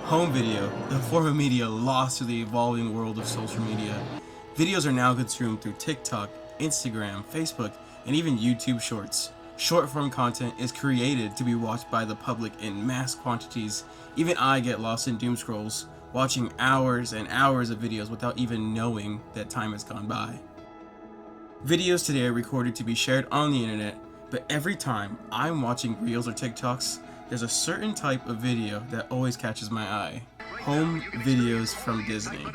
Home video, the form of media lost to the evolving world of social media. Videos are now consumed through TikTok, Instagram, Facebook, and even YouTube Shorts. Short-form content is created to be watched by the public in mass quantities. Even I get lost in doom scrolls, watching hours and hours of videos without even knowing that time has gone by. Videos today are recorded to be shared on the internet, but every time I'm watching Reels or TikToks, there's a certain type of video that always catches my eye. Home videos from Disney.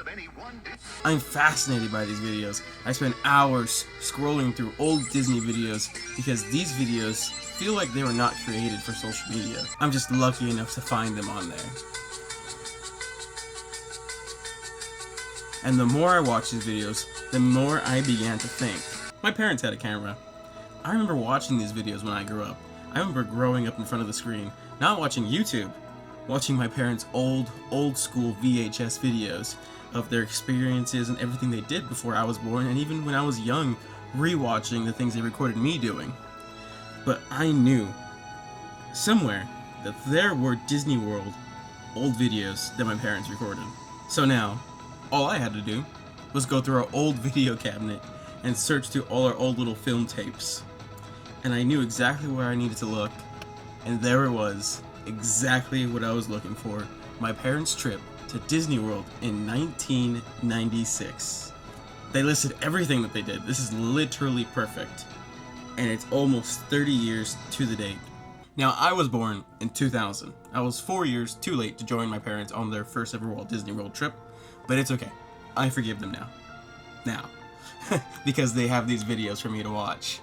I'm fascinated by these videos. I spend hours scrolling through old Disney videos because these videos feel like they were not created for social media. I'm just lucky enough to find them on there. And the more I watched these videos, the more I began to think. My parents had a camera. I remember watching these videos when I grew up. I remember growing up in front of the screen, not watching YouTube, watching my parents' old school VHS videos of their experiences and everything they did before I was born, and even when I was young, rewatching the things they recorded me doing. But I knew somewhere that there were Disney World old videos that my parents recorded. So now, all I had to do was go through our old video cabinet and search through all our old little film tapes. And I knew exactly where I needed to look, and there it was, exactly what I was looking for, my parents' trip to Disney World in 1996. They listed everything that they did. This is literally perfect, and it's almost 30 years to the date. Now, I was born in 2000. I was 4 years too late to join my parents on their first ever Walt Disney World trip, but it's okay. I forgive them now, because they have these videos for me to watch.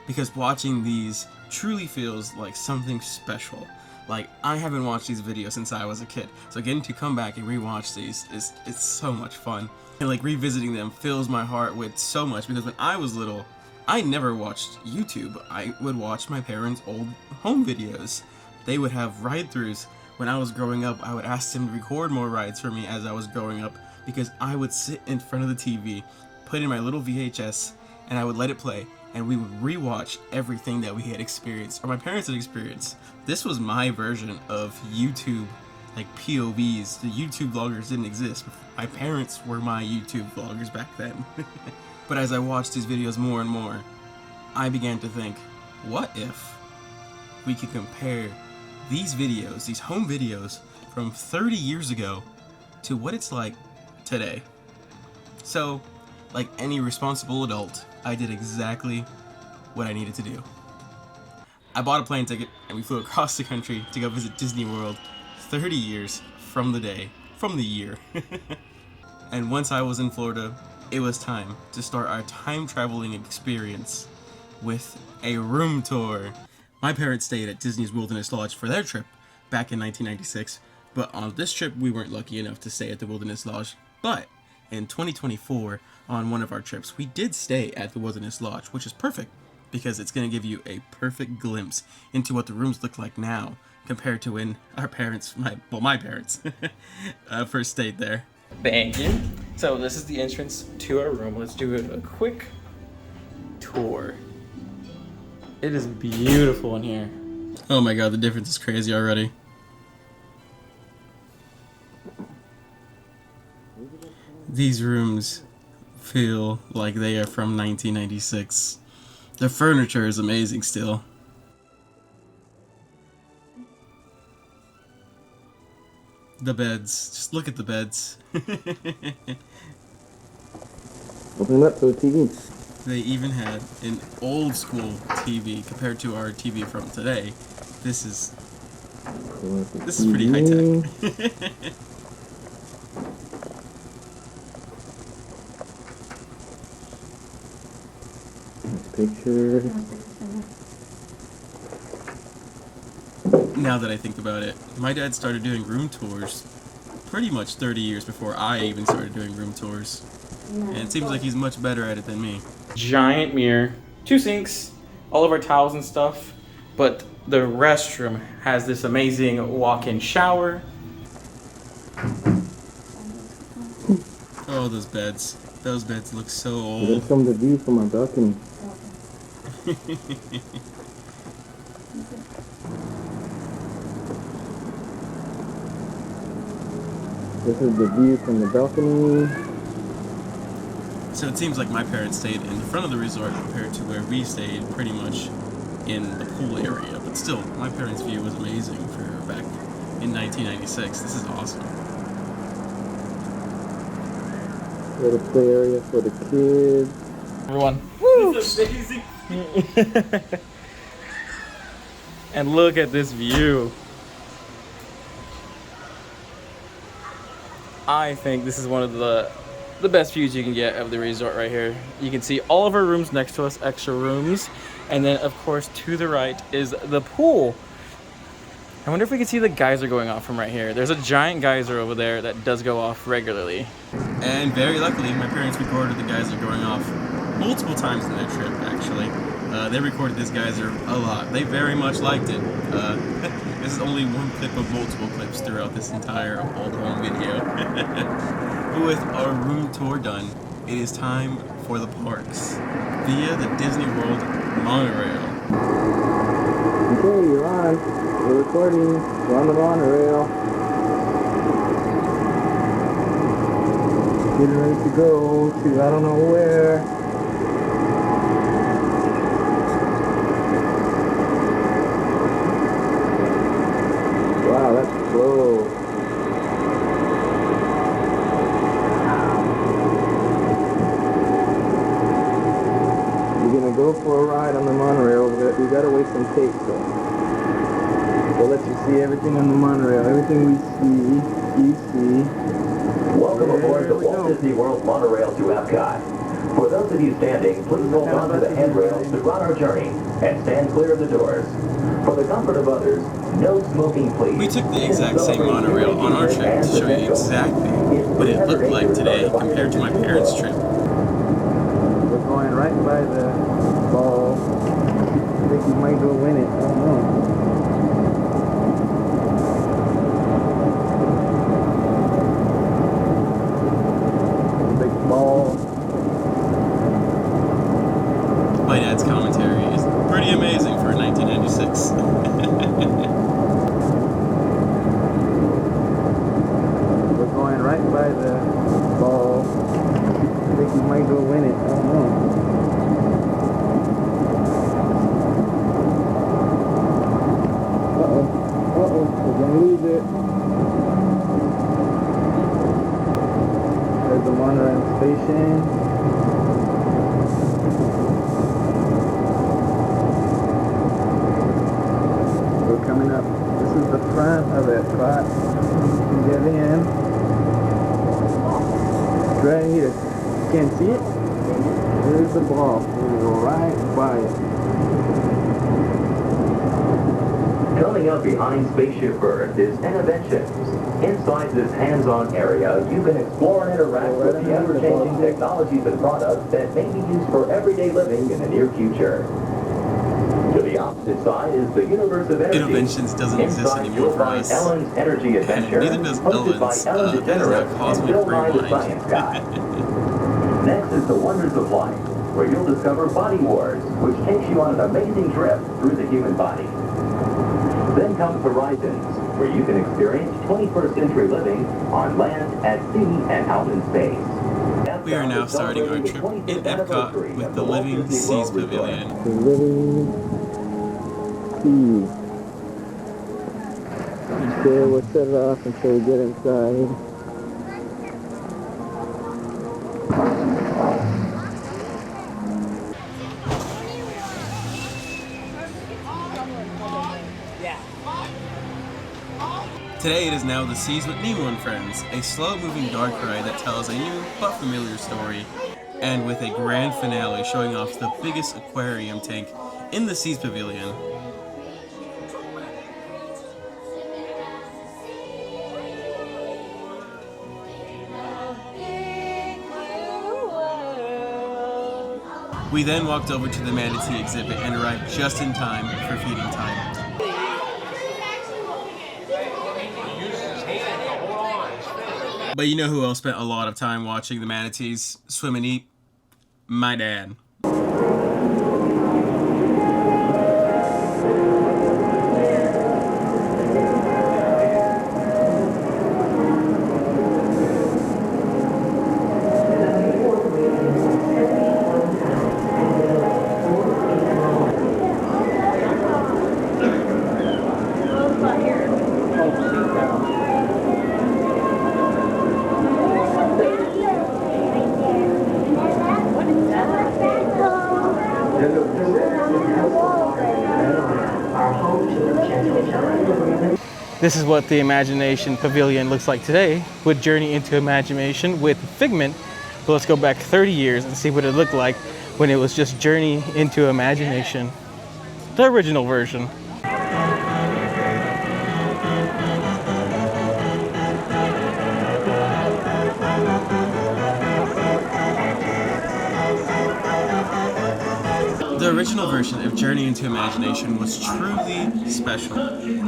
Because watching these truly feels like something special. Like, I haven't watched these videos since I was a kid, so getting to come back and rewatch these it's so much fun. And like revisiting them fills my heart with so much, because when I was little, I never watched YouTube. I would watch my parents' old home videos. They would have ride-throughs. When I was growing up, I would ask them to record more rides for me as I was growing up, because I would sit in front of the TV, put in my little VHS, and I would let it play. And we would rewatch everything that we had experienced, or my parents had experienced. This was my version of YouTube, like POVs. The YouTube vloggers didn't exist. My parents were my YouTube vloggers back then. But as I watched these videos more and more, I began to think, what if we could compare these videos, these home videos from 30 years ago, to what it's like today? So, like any responsible adult, I did exactly what I needed to do. I bought a plane ticket and we flew across the country to go visit Disney World 30 years from the year. And once I was in Florida, it was time to start our time traveling experience with a room tour. My parents stayed at Disney's Wilderness Lodge for their trip back in 1996, but on this trip we weren't lucky enough to stay at the Wilderness Lodge. But in 2024, on one of our trips, we did stay at the Wilderness Lodge, which is perfect because it's going to give you a perfect glimpse into what the rooms look like now compared to when our parents, my parents, first stayed there. Thank you. So this is the entrance to our room. Let's do a quick tour. It is beautiful in here. Oh my god, the difference is crazy already. These rooms feel like they are from 1996. The furniture is amazing still. The beds. Just look at the beds. Open up to the TV. They even had an old school TV compared to our TV from today. This is pretty high tech. Picture. Now that I think about it, my dad started doing room tours pretty much 30 years before I even started doing room tours. And it seems like he's much better at it than me. Giant mirror, 2 sinks, all of our towels and stuff, but the restroom has this amazing walk-in shower. Oh, those beds. Those beds look so There's old. some to view from my balcony. This is the view from the balcony. So it seems like my parents stayed in the front of the resort compared to where we stayed pretty much in the pool area. But still, my parents' view was amazing for back in 1996. This is awesome. Little play area for the kids. Everyone. Woo! This is amazing. And look at this view. I think this is one of the best views you can get of the resort right here. You can see all of our rooms next to us, extra rooms. And then, of course, to the right is the pool. I wonder if we can see the geyser going off from right here. There's a giant geyser over there that does go off regularly. And very luckily, my parents recorded the geyser going off multiple times in their trip, actually. They recorded this geyser a lot. They very much liked it. This is only one clip of multiple clips throughout this entire old home video. With our room tour done, it is time for the parks via the Disney World monorail. Okay, you're on. We're recording. We're on the monorail. Getting ready to go to I don't know where. Wow, that's slow. You're gonna go for a ride on the monorail, but we gotta wait some tape though. We'll let you see everything on the monorail. Everything we see, you see. Welcome aboard the Walt Disney World monorail to Epcot. For those of you standing, please hold on to the handrails to run our journey and stand clear of the doors. For the comfort of others, no smoking, please. We took the exact same monorail on our trip to show you exactly what it looked like today compared to my parents' trip. We're going right by the ball. I think we might go win it. I don't know. Big ball. My dad's commentary is pretty amazing for 1996. We're going right by the ball. I think we might go win it. I don't know. We're gonna lose it. There's the monorail station. We're coming up. This is the front of Epcot. You can get in. It's right here. You can't see it? There's the ball. We'll go right by it. Coming up behind Spaceship Earth is Innoventions. Inside this hands-on area, you can explore and interact with the ever-changing technologies and products that may be used for everyday living in the near future. To the opposite side is the universe of energy. Innoventions doesn't exist Inside, anymore you'll for find us. Ellen's Energy Adventure, Neither does hosted by Ellen's. Ellen That is DeGeneres now and Cosmic Bill Nye the Rewind. Science Guy. Next is the Wonders of Life, where you'll discover Body Wars, which takes you on an amazing trip through the human body. Then comes Horizons, where you can experience 21st century living on land, at sea, and out in space. We are now starting our trip in Epcot with the Living Seas Pavilion. The living sea. Okay, we'll set it off until we get inside. Today it is now the Seas with Nemo and Friends, a slow-moving dark ride that tells a new but familiar story, and with a grand finale showing off the biggest aquarium tank in the Seas Pavilion. We then walked over to the manatee exhibit and arrived just in time for feeding time. But you know who else spent a lot of time watching the manatees swim and eat? My dad. This is what the Imagination Pavilion looks like today with Journey into Imagination with Figment. But let's go back 30 years and see what it looked like when it was just Journey into Imagination, the original version. The original version of Journey into Imagination was truly special.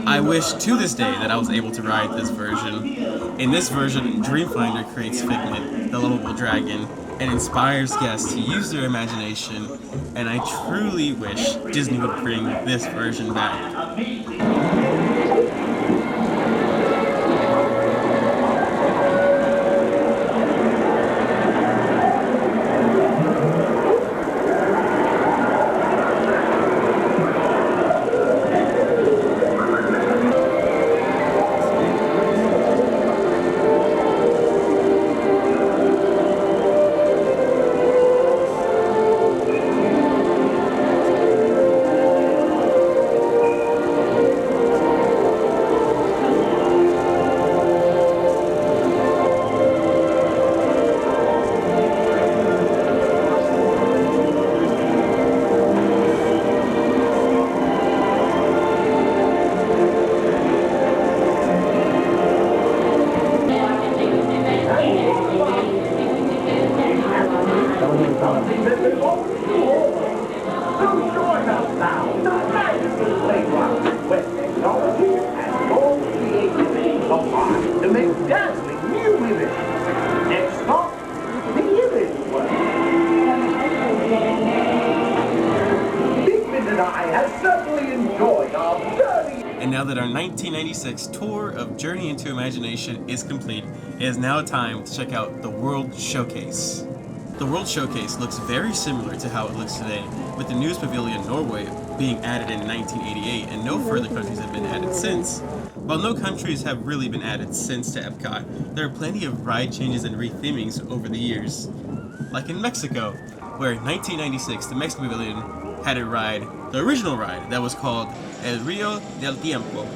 I wish to this day that I was able to ride this version. In this version, Dreamfinder creates Figment, the lovable dragon, and inspires guests to use their imagination, and I truly wish Disney would bring this version back. To make dazzling new images. Next stop, the image world. Figment and I have certainly enjoyed our journey. And now that our 1996 tour of Journey into Imagination is complete, it is now time to check out the World Showcase. The World Showcase looks very similar to how it looks today, with the News Pavilion Norway being added in 1988 and no further countries have been added since. While no countries have really been added since to Epcot, there are plenty of ride changes and rethemings over the years. Like in Mexico, where in 1996 the Mexican Pavilion had a ride, the original ride, that was called El Rio del Tiempo,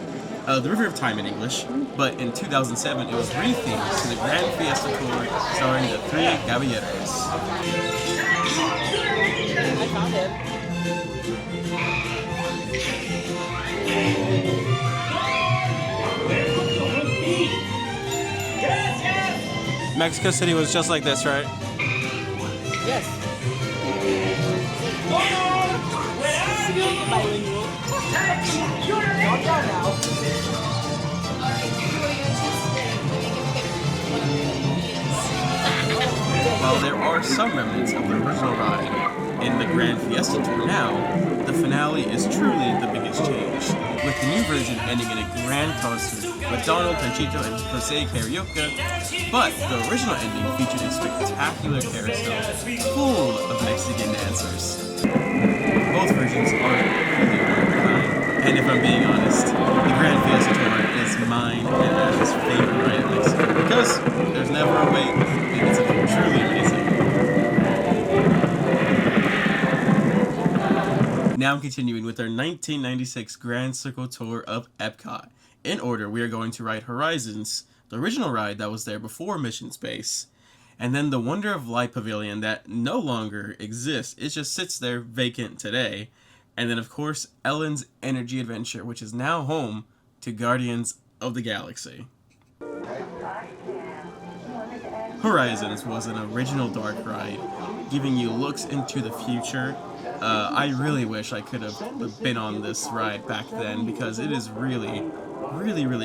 the River of Time in English, but in 2007 it was rethemed to the Grand Fiesta Tour starring the Three Caballeros. I found it. Mexico City was just like this, right? Yes. Bilingual. Calm down now. While there are some remnants of the original ride in the Grand Fiesta Tour now, the finale is truly the biggest change, with the new version ending in a grand concert with Donald, Panchito, and Jose Carioca, but the original ending featured a spectacular carousel full of Mexican dancers. Both versions are really one of a kind, and if I'm being honest, the Grand Fiesta Tour is mine and Ash's favorite ride in Mexico, because there's never a wait, and it's truly amazing. Now continuing with our 1996 Grand Circle Tour of Epcot. In order, we are going to ride Horizons, the original ride that was there before Mission Space, and then the Wonder of Light Pavilion that no longer exists. It just sits there vacant today. And then, of course, Ellen's Energy Adventure, which is now home to Guardians of the Galaxy. Horizons was an original dark ride, giving you looks into the future. I really wish I could have been on this ride back then, because it is really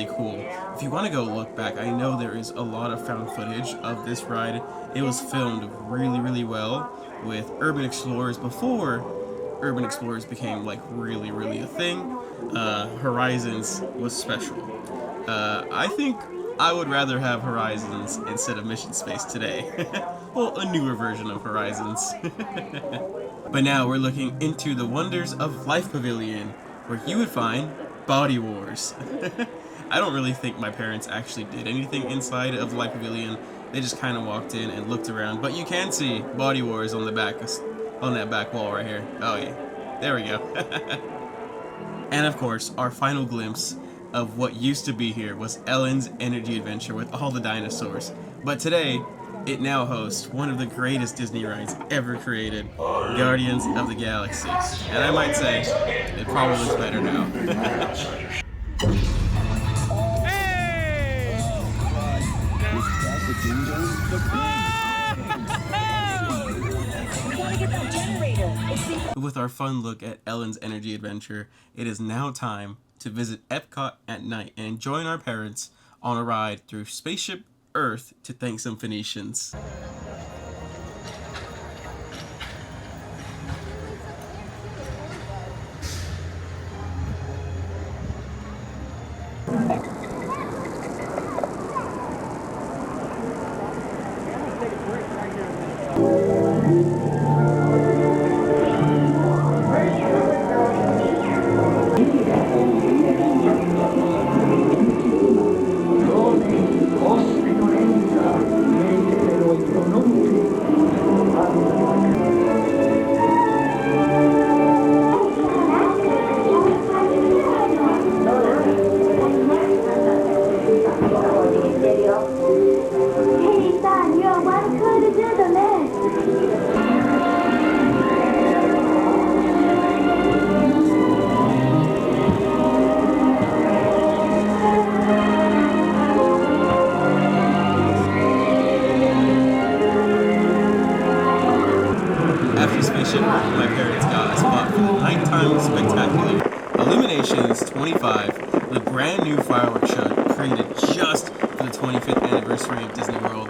cool. If you want to go look back, I know there is a lot of found footage of this ride. It was filmed really well with Urban Explorers before Urban Explorers became like really a thing. Horizons was special. I think I would rather have Horizons instead of Mission Space today. Well, a newer version of Horizons. But now we're looking into the Wonders of Life Pavilion, where you would find Body Wars. I don't really think my parents actually did anything inside of the Life Pavilion. They just kind of walked in and looked around. But you can see Body Wars on the back, on that back wall right here. Oh yeah, there we go. And of course, our final glimpse of what used to be here was Ellen's Energy Adventure with all the dinosaurs. But today, it now hosts one of the greatest Disney rides ever created, Guardians of the Galaxy. And I might say, it probably looks better now. With our fun look at Ellen's Energy Adventure, it is now time to visit Epcot at night and join our parents on a ride through Spaceship Earth to thank some Phoenicians. After Spaceship Earth, my parents got a spot for the nighttime spectacular Illuminations 25, the brand new fireworks show created just for the 25th anniversary of Disney World.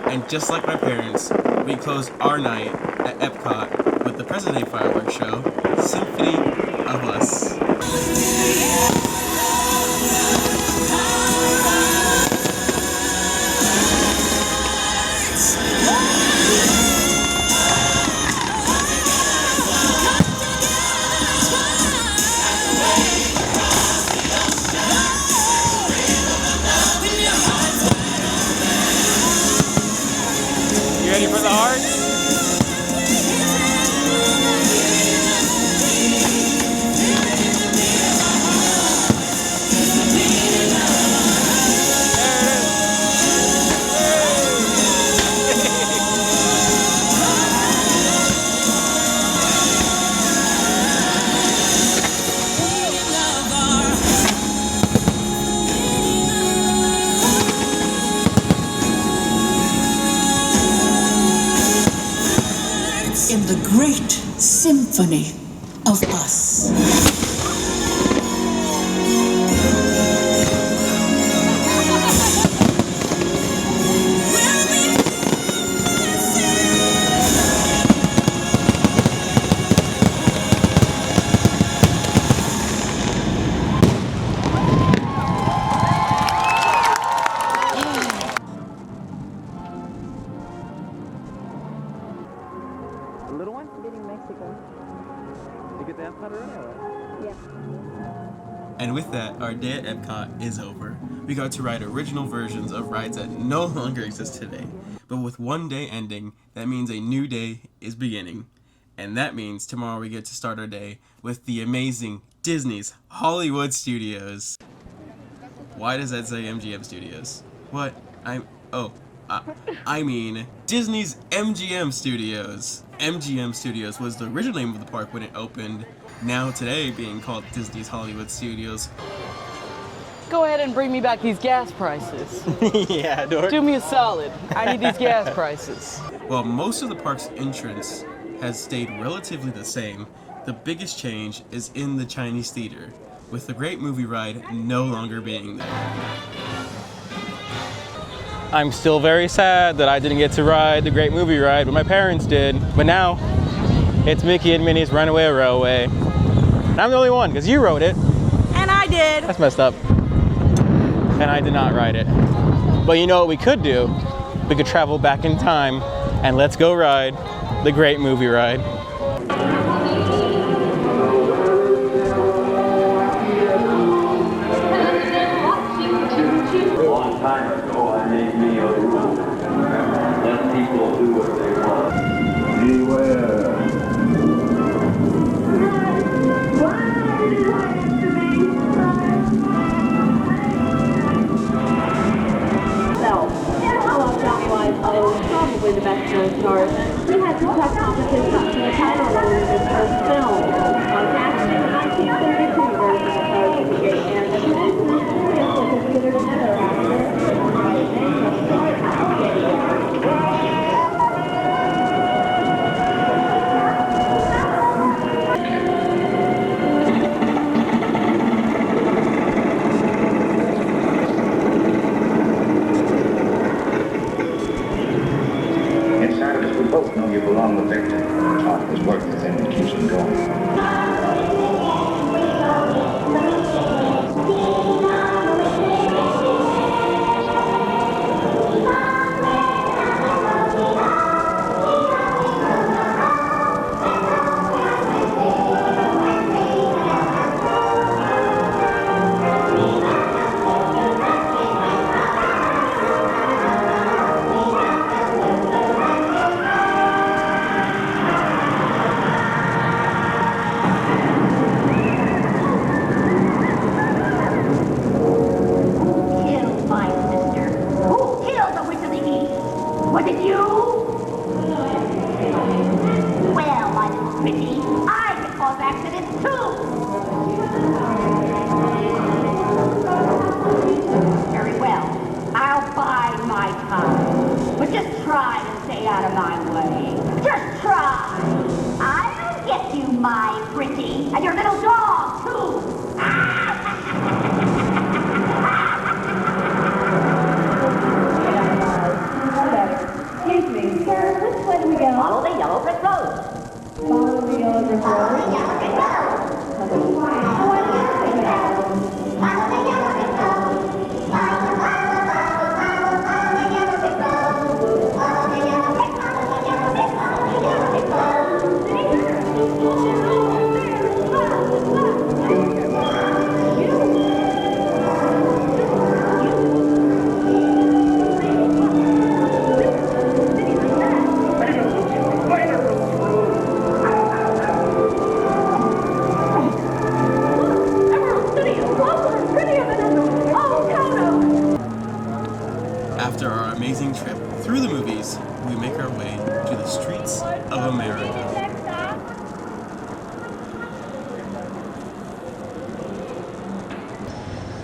And just like my parents, we closed our night at Epcot with the present day fireworks show, Symphony of Us. Ready for the hearts? In the great symphony of us. The little one? Getting Mexico. You get the Epcot already? Yeah. And with that, our day at Epcot is over. We got to ride original versions of rides that no longer exist today. But with one day ending, that means a new day is beginning. And that means tomorrow we get to start our day with the amazing Disney's Hollywood Studios. Why does that say MGM Studios? What? I mean Disney's MGM Studios. MGM Studios was the original name of the park when it opened, now today being called Disney's Hollywood Studios. Go ahead and bring me back these gas prices. Yeah, Dork. Do me a solid. I need these gas prices. While most of the park's entrance has stayed relatively the same, the biggest change is in the Chinese theater, with the Great Movie Ride no longer being there. I'm still very sad that I didn't get to ride the Great Movie Ride, but my parents did. But now, it's Mickey and Minnie's Runaway Railway. And I'm the only one, because you rode it. And I did. That's messed up. And I did not ride it. But you know what we could do? We could travel back in time, and let's go ride the Great Movie Ride. A long time ago, I made me a rule. Let people do what they want. Beware. Why do I have to be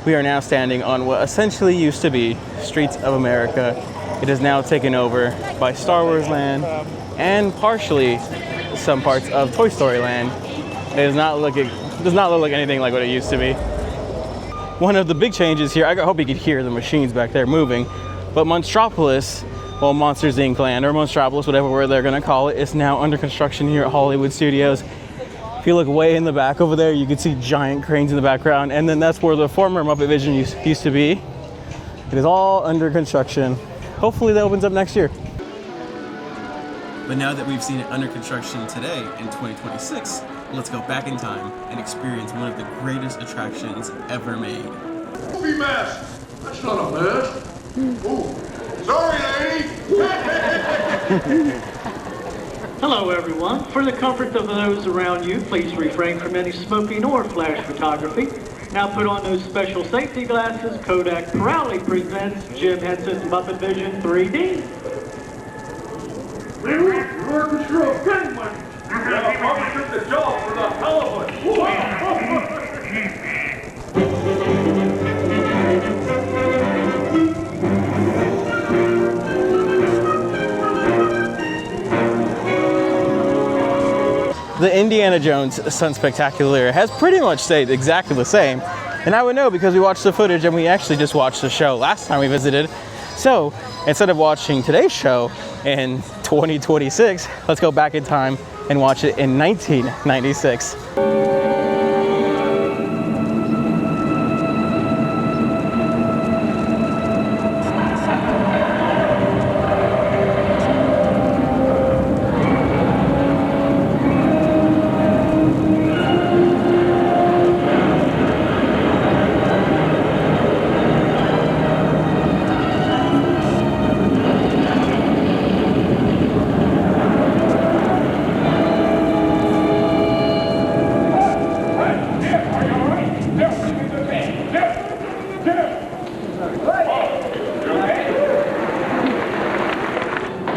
We are now standing on what essentially used to be Streets of America. It is now taken over by Star Wars Land and partially some parts of Toy Story Land. It does not look like anything like what it used to be. One of the big changes here, I hope you could hear the machines back there moving, but Monstropolis, well, Monsters Inc. Land, or Monstropolis, whatever word they're gonna call it, is now under construction here at Hollywood Studios. If you look way in the back over there, you can see giant cranes in the background, and then that's where the former Muppet Vision used to be. It is all under construction. Hopefully that opens up next year. But now that we've seen it under construction today in 2026, let's go back in time and experience one of the greatest attractions ever made. Movie mask! That's not a mask. Ooh, sorry, lady! Hello, everyone. For the comfort of those around you, please refrain from any smoking or flash photography. Now put on those special safety glasses. Kodak proudly presents Jim Henson's Muppet Vision 3D. You're control. Good one. Yeah, probably took the job for the hell of it. The Indiana Jones Stunt Spectacular has pretty much stayed exactly the same. And I would know because we watched the footage and we actually just watched the show last time we visited. So instead of watching today's show in 2026, let's go back in time and watch it in 1996.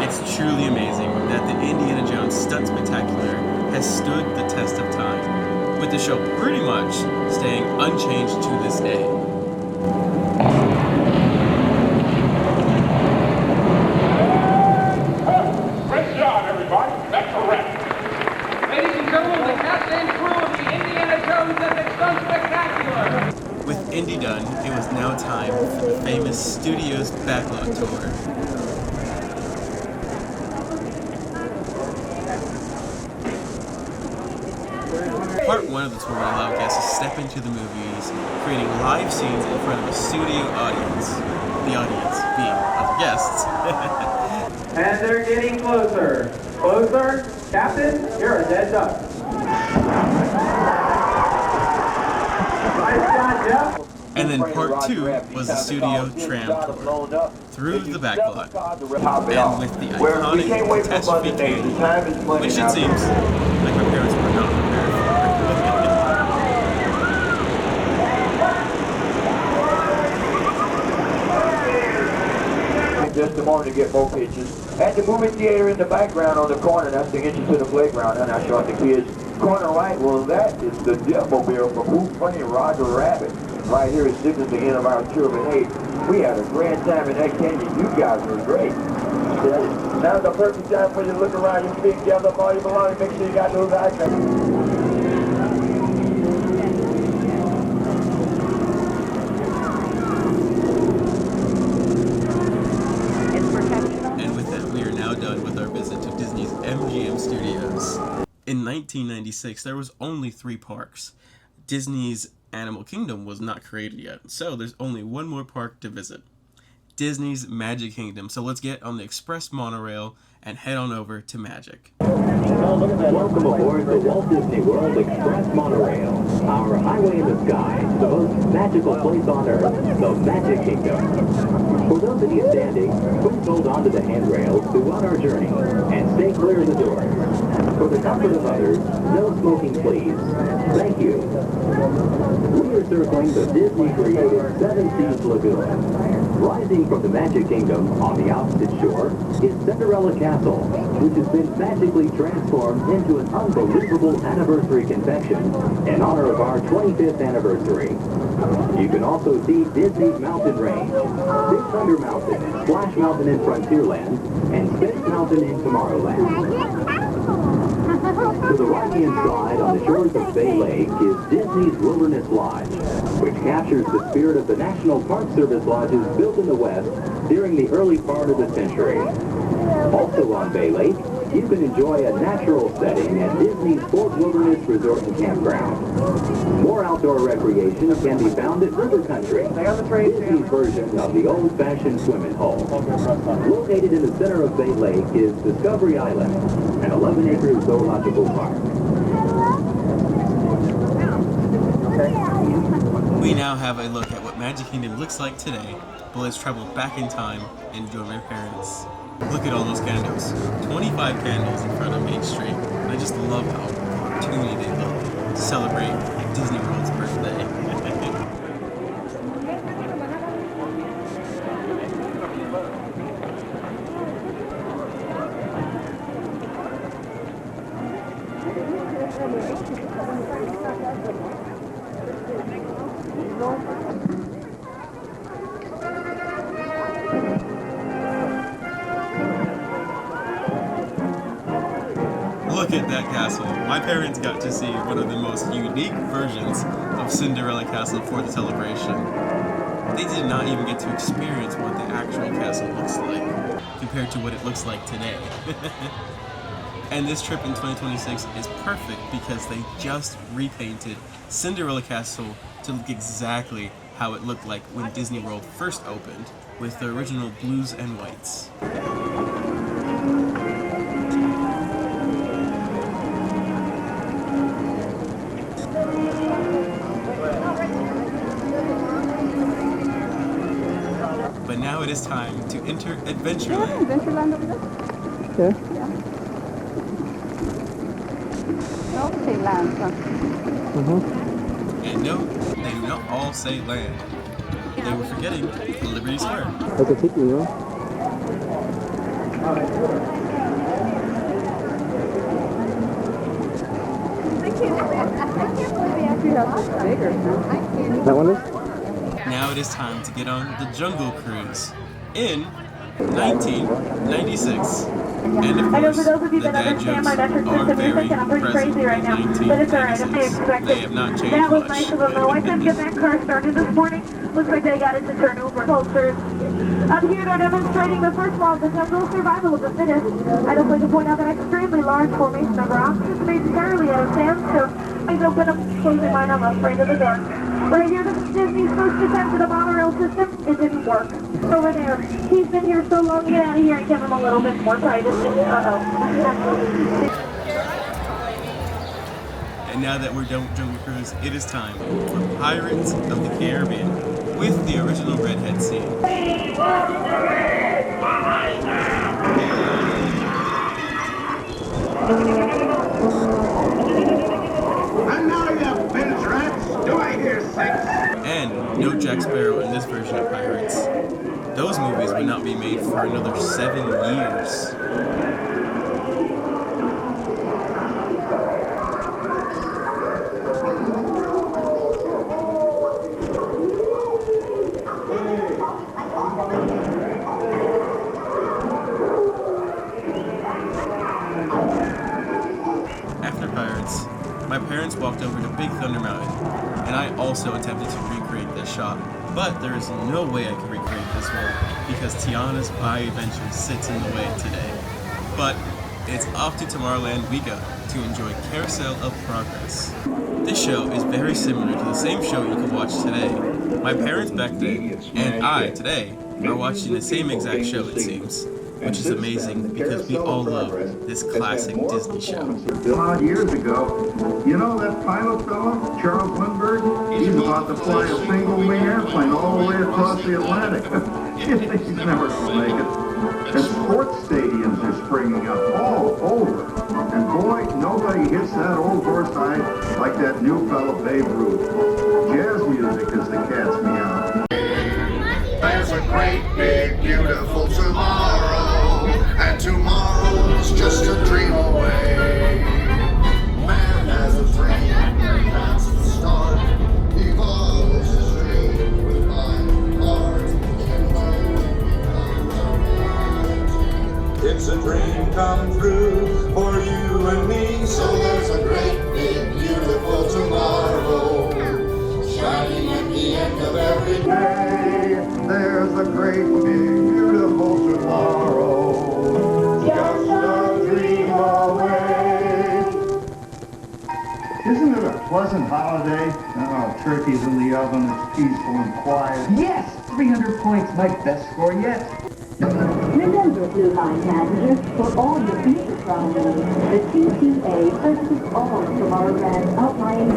It's truly amazing that the Indiana Jones Stunt Spectacular has stood the test of time, with the show pretty much staying unchanged to this day. Great job, everybody. That's a wrap. Ladies and gentlemen, the cast and crew of the Indiana Jones Epic Stunt Spectacular. With Indy done, it was now time for the famous Studios Backlot Tour. Part 1 of the tour will allow guests to step into the movies, creating live scenes in front of a studio audience. The audience being other guests. And they're getting closer. Closer? Captain, you're a dead duck. Nice shot, Jeff. And then part 2 was the studio tram tour through the backlot, and with the iconic catastrophe candy, which it seems like my parents were not prepared for. Just a moment to get more pictures. At the movie theater in the background on the corner, that's to get you to the playground, and I showed the kids. Corner right, well, that is the Jetmobile from Who Funny Roger Rabbit. Right here is sitting at the end of our tour, but hey, we had a grand time in that canyon. You guys were great. Now's the perfect time for you to look around your feet, gather up all your belongings, make sure you got those items. MGM Studios. In 1996, there was only 3 parks. Disney's Animal Kingdom was not created yet, so there's only one more park to visit. Disney's Magic Kingdom. So let's get on the express monorail and head on over to Magic. Welcome aboard the Walt Disney World Express Monorail, our highway in the sky, the most magical place on earth, the Magic Kingdom. For those of you standing, please hold on to the handrails throughout our journey and stay clear of the doors. For the comfort of others, no smoking, please. Thank you. We are circling the Disney-created Seven Seas Lagoon. Rising from the Magic Kingdom on the opposite shore is Cinderella Castle, which has been magically transformed into an unbelievable anniversary convention in honor of our 25th anniversary. You can also see Disney's Mountain Range, Big Thunder Mountain, Splash Mountain in Frontierland, and Space Mountain in Tomorrowland. To the right-hand side on the shores of Bay Lake is Disney's Wilderness Lodge, which captures the spirit of the National Park Service lodges built in the West during the early part of the century. Also on Bay Lake, you can enjoy a natural setting at Disney's Fort Wilderness Resort and Campground. More outdoor recreation can be found at River Country, Disney's version of the old-fashioned swimming hole. Located in the center of Bay Lake is Discovery Island, an 11-acre zoological park. We now have a look at what Magic Kingdom looks like today, but let's travel back in time and join my parents. Look at all those candles. 25 candles in front of Main Street. And I just love how cartoony they look to celebrate Disney World's birthday. Look at that castle. My parents got to see one of the most unique versions of Cinderella Castle for the celebration. They did not even get to experience what the actual castle looks like compared to what it looks like today. And this trip in 2026 is perfect because they just repainted Cinderella Castle to look exactly how it looked like when Disney World first opened, with the original blues and whites. But now it is time to enter Adventureland. Adventureland over there? Yeah. Yeah. No, say land, huh? And no, they do not all say land. They were forgetting Liberty Square. That's a tiki room. That one is? Now it is time to get on the Jungle Cruise in 1996. And of course, the dad jokes are very present in 1996. They have not changed That was much. nice of them, though. I couldn't get that car started this morning. Looks like they got it to turn over posters. Up here, they're demonstrating the first law of the jungle, survival of the fittest. I'd also like to point out that extremely large formation of rocks is made entirely out of sandstone. Please open up closing mine, I'm afraid of the dark. Right here, this is Disney's first attempt at a monorail system. It didn't work. Over there, he's been here so long, get out of here and give him a little bit more pride. Uh-oh. And now that we're done with Jungle Cruise, it is time for Pirates of the Caribbean with the original redhead scene. And now you binge rats, do I hear six? And no Jack Sparrow in this version of Pirates. Those movies would not be made for another 7 years. After Pirates, my parents walked over to Big Thunder Mountain, and I also attempted to recreate this shot. But there is no way I can recreate this one because Tiana's Bayou Adventure sits in the way today. But it's off to Tomorrowland we go to enjoy Carousel of Progress. This show is very similar to the same show you can watch today. My parents back then and I today are watching the same exact show, it seems, which is amazing because we all love this classic Disney show. Odd years ago, you know that pilot fella, Charles Lindbergh? He's about to fly a single-wing airplane all the way across the Atlantic. He's never going to make it. And sports stadiums are springing up all over. And boy, nobody hits that old horse hide like that new fella Babe Ruth. Jazz music is the cat's meow. There's a great come true for you and me. So there's a great big beautiful tomorrow shining at the end of every day. There's a great big beautiful tomorrow, just a dream away. Isn't it a pleasant holiday? Oh, turkey's in the oven, it's peaceful and quiet. Yes, 300 points, my best score yet. Remember, Blue Line passengers, for all your future travel needs, the TTA purchases all tomorrow brands outlying.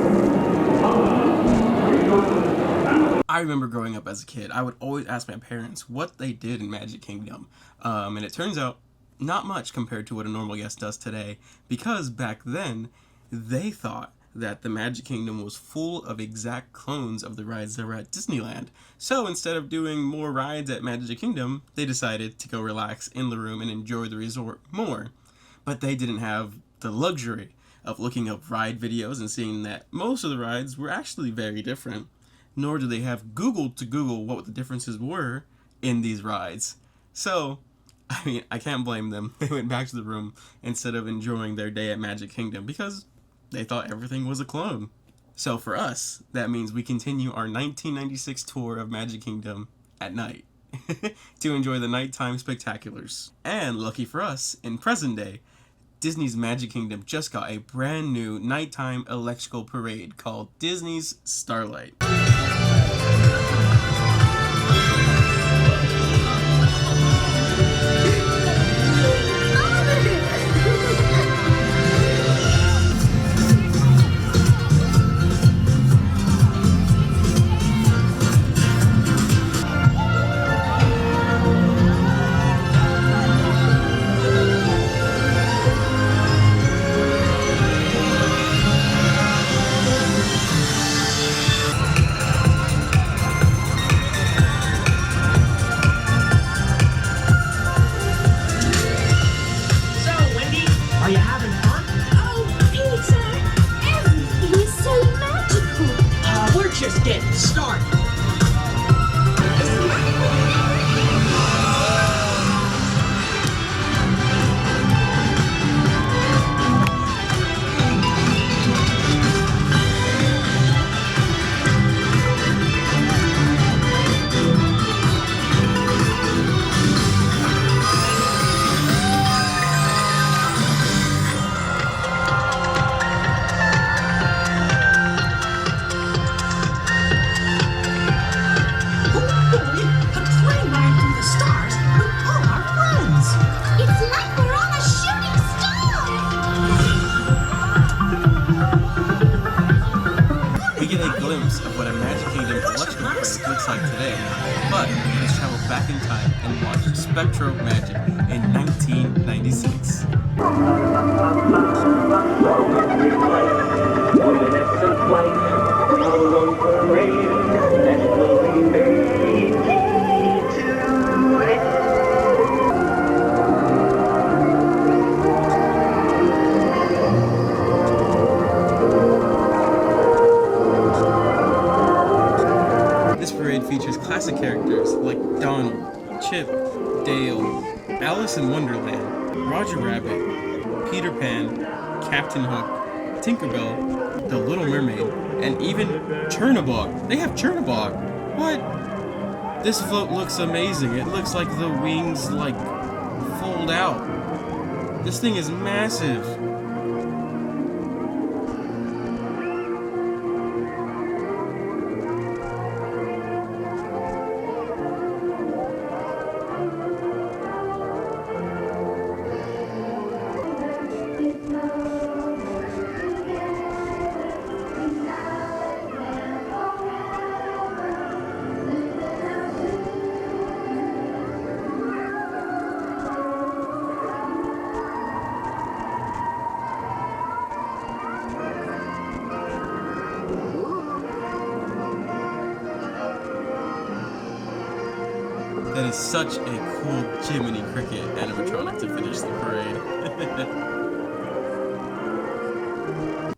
I remember growing up as a kid, I would always ask my parents what they did in Magic Kingdom. And it turns out, not much compared to what a normal guest does today, because back then, they thought that the Magic Kingdom was full of exact clones of the rides that were at Disneyland. So instead of doing more rides at Magic Kingdom, they decided to go relax in the room and enjoy the resort more. But they didn't have the luxury of looking up ride videos and seeing that most of the rides were actually very different. Nor do they have Google to Google what the differences were in these rides. So, I mean, I can't blame them. They went back to the room instead of enjoying their day at Magic Kingdom because they thought everything was a clone. So for us, that means we continue our 1996 tour of Magic Kingdom at night to enjoy the nighttime spectaculars. And lucky for us, in present day, Disney's Magic Kingdom just got a brand new nighttime electrical parade called Disney's Starlight. Just getting started. Of what a Magic Kingdom electrical parade looks like today, but let's travel back in time and watch Spectro Magic in 1996. Features classic characters like Donald, Chip, Dale, Alice in Wonderland, Roger Rabbit, Peter Pan, Captain Hook, Tinkerbell, The Little Mermaid, and even Chernabog. They have Chernabog. What? This float looks amazing. It looks like the wings, fold out. This thing is massive. That is such a cool Jiminy Cricket animatronic to finish the parade.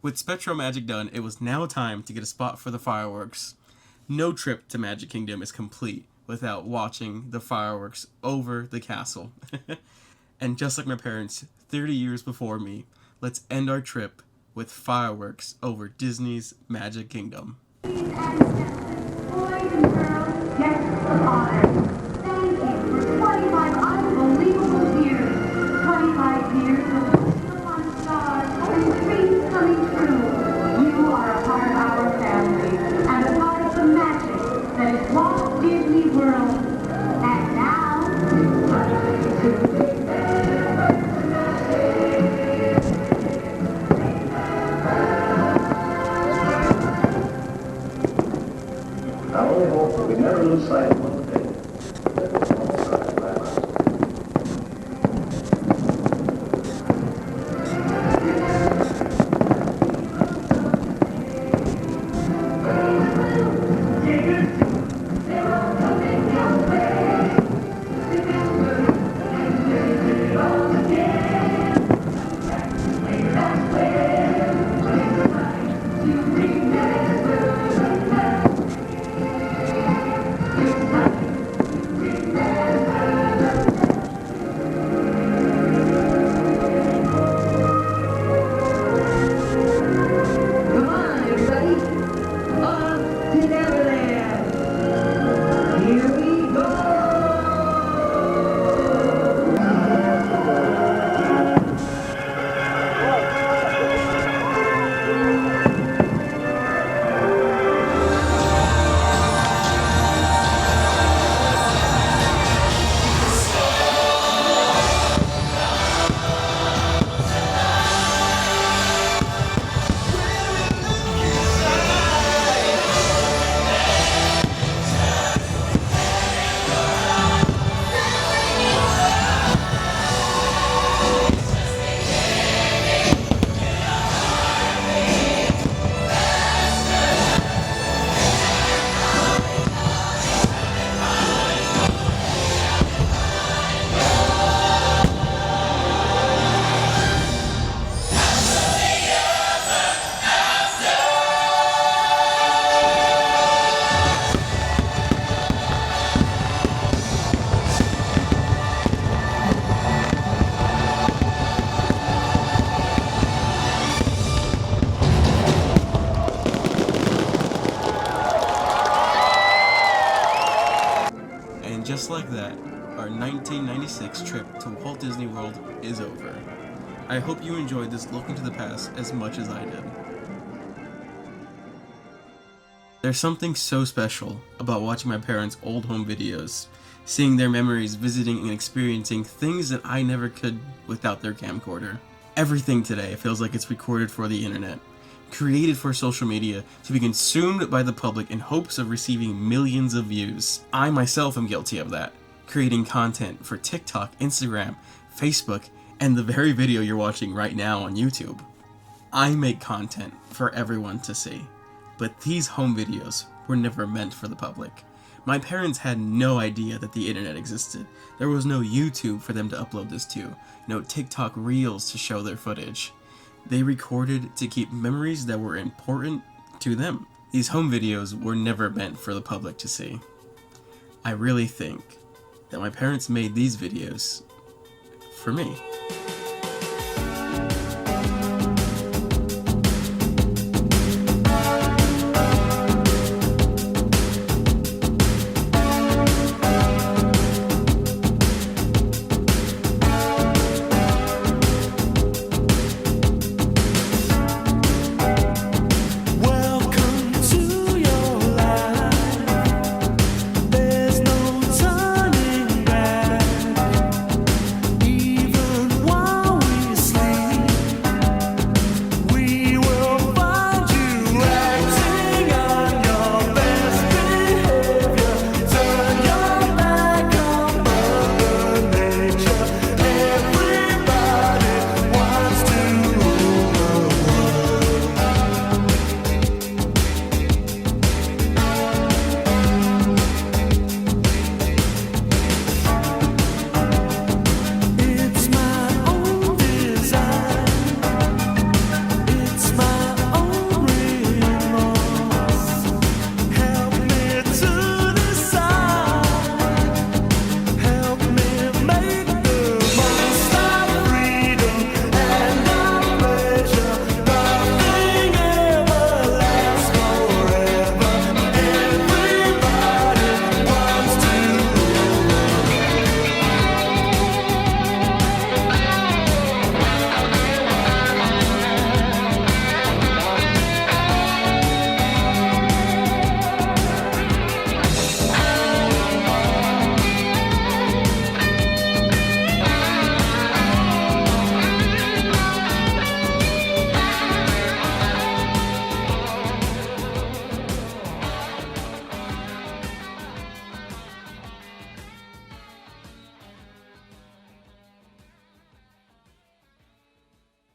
With Spectro Magic done, it was now time to get a spot for the fireworks. No trip to Magic Kingdom is complete without watching the fireworks over the castle. And just like my parents 30 years before me, let's end our trip with fireworks over Disney's Magic Kingdom. Boys and girls, guests of honor, thank you for 25 unbelievable years. 25 years of wishes upon stars and dreams coming true. You are a part of our family and a part of the magic that is Walt Disney World. And now, I only hope that we never lose sight of one thing. Just like that, our 1996 trip to Walt Disney World is over. I hope you enjoyed this look into the past as much as I did. There's something so special about watching my parents' old home videos, seeing their memories, visiting and experiencing things that I never could without their camcorder. Everything today feels like it's recorded for the internet, created for social media to be consumed by the public in hopes of receiving millions of views. I myself am guilty of that, creating content for TikTok, Instagram, Facebook, and the very video you're watching right now on YouTube. I make content for everyone to see, but these home videos were never meant for the public. My parents had no idea that the internet existed. There was no YouTube for them to upload this to, no TikTok Reels to show their footage. They recorded to keep memories that were important to them. These home videos were never meant for the public to see. I really think that my parents made these videos for me.